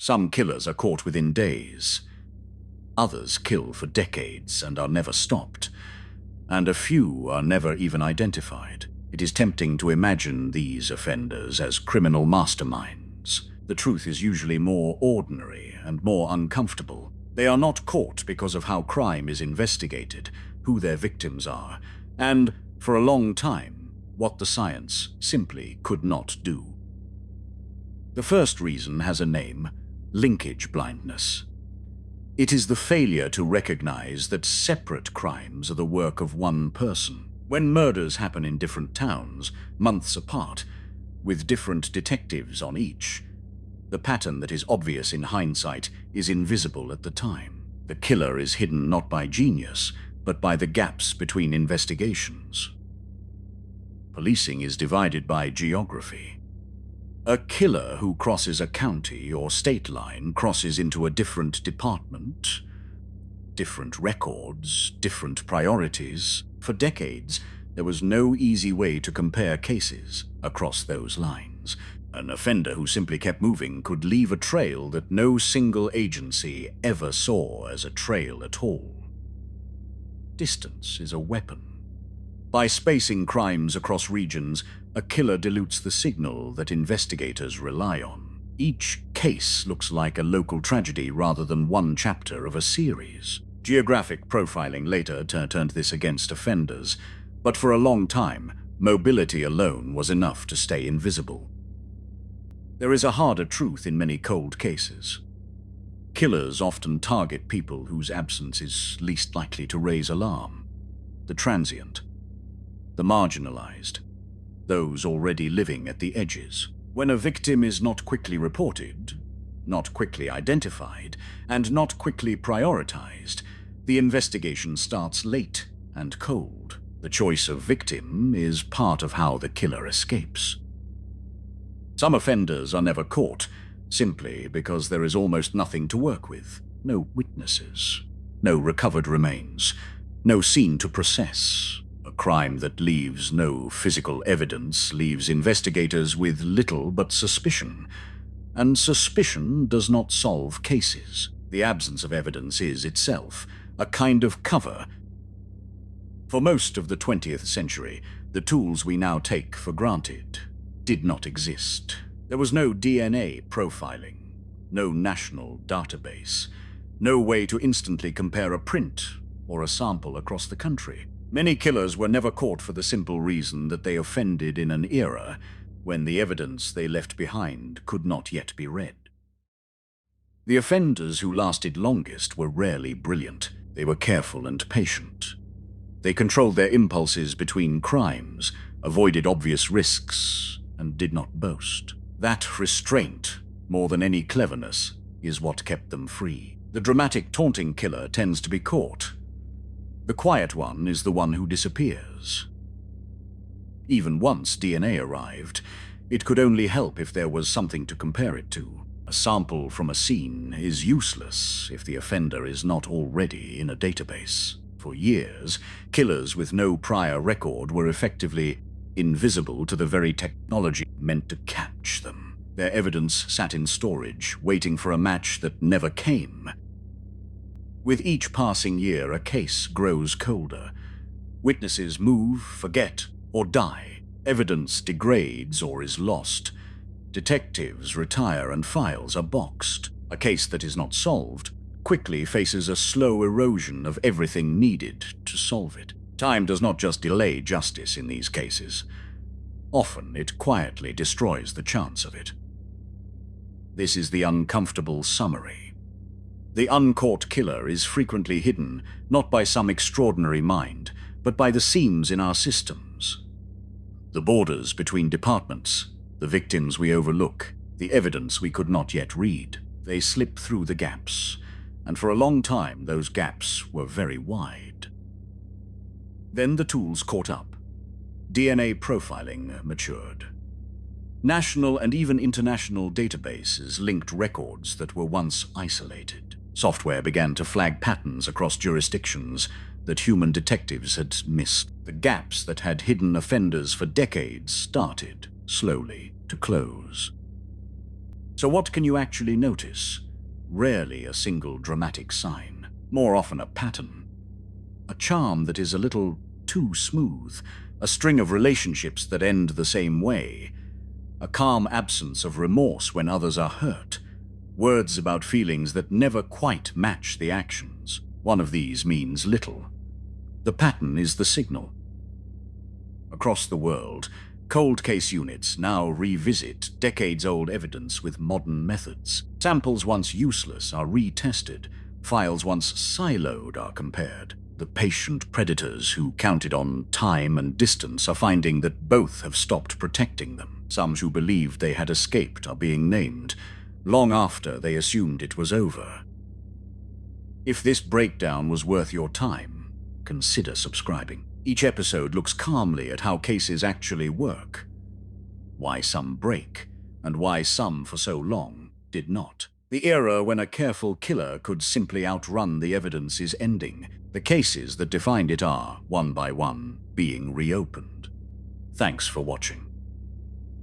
Some killers are caught within days. Others kill for decades and are never stopped. And a few are never even identified. It is tempting to imagine these offenders as criminal masterminds. The truth is usually more ordinary and more uncomfortable. They are not caught because of how crime is investigated, who their victims are, and, for a long time, what the science simply could not do. The first reason has a name: linkage blindness. It is the failure to recognize that separate crimes are the work of one person. When murders happen in different towns, months apart, with different detectives on each, the pattern that is obvious in hindsight is invisible at the time. The killer is hidden not by genius, but by the gaps between investigations. Policing is divided by geography. A killer who crosses a county or state line crosses into a different department, different records, different priorities. For decades, there was no easy way to compare cases across those lines. An offender who simply kept moving could leave a trail that no single agency ever saw as a trail at all. Distance is a weapon. By spacing crimes across regions, a killer dilutes the signal that investigators rely on. Each case looks like a local tragedy rather than one chapter of a series. Geographic profiling later turned this against offenders, but for a long time, mobility alone was enough to stay invisible. There is a harder truth in many cold cases. Killers often target people whose absence is least likely to raise alarm. The transient, the marginalized, those already living at the edges. When a victim is not quickly reported, not quickly identified, and not quickly prioritized, the investigation starts late and cold. The choice of victim is part of how the killer escapes. Some offenders are never caught, simply because there is almost nothing to work with. No witnesses, no recovered remains, no scene to process. A crime that leaves no physical evidence leaves investigators with little but suspicion. And suspicion does not solve cases. The absence of evidence is itself a kind of cover. For most of the 20th century, the tools we now take for granted did not exist. There was no DNA profiling, no national database, no way to instantly compare a print or a sample across the country. Many killers were never caught for the simple reason that they offended in an era when the evidence they left behind could not yet be read. The offenders who lasted longest were rarely brilliant. They were careful and patient. They controlled their impulses between crimes, avoided obvious risks, and did not boast. That restraint, more than any cleverness, is what kept them free. The dramatic, taunting killer tends to be caught. The quiet one is the one who disappears. Even once DNA arrived, it could only help if there was something to compare it to. A sample from a scene is useless if the offender is not already in a database. For years, killers with no prior record were effectively invisible to the very technology meant to catch them. Their evidence sat in storage, waiting for a match that never came. With each passing year, a case grows colder. Witnesses move, forget, or die. Evidence degrades or is lost. Detectives retire and files are boxed. A case that is not solved quickly faces a slow erosion of everything needed to solve it. Time does not just delay justice in these cases. Often it quietly destroys the chance of it. This is the uncomfortable summary. The uncaught killer is frequently hidden not by some extraordinary mind, but by the seams in our systems. The borders between departments, the victims we overlook, the evidence we could not yet read. They slip through the gaps, and for a long time those gaps were very wide. Then the tools caught up. DNA profiling matured. National and even international databases linked records that were once isolated. Software began to flag patterns across jurisdictions that human detectives had missed. The gaps that had hidden offenders for decades started, slowly, to close. So what can you actually notice? Rarely a single dramatic sign, more often a pattern. A charm that is a little too smooth, a string of relationships that end the same way, a calm absence of remorse when others are hurt, words about feelings that never quite match the actions. One of these means little. The pattern is the signal. Across the world, cold case units now revisit decades-old evidence with modern methods. Samples once useless are retested, files once siloed are compared. The patient predators who counted on time and distance are finding that both have stopped protecting them. Some who believed they had escaped are being named, long after they assumed it was over. If this breakdown was worth your time, consider subscribing. Each episode looks calmly at how cases actually work, why some break, and why some for so long did not. The era when a careful killer could simply outrun the evidence is ending. The cases that defined it are, one by one, being reopened. Thanks for watching.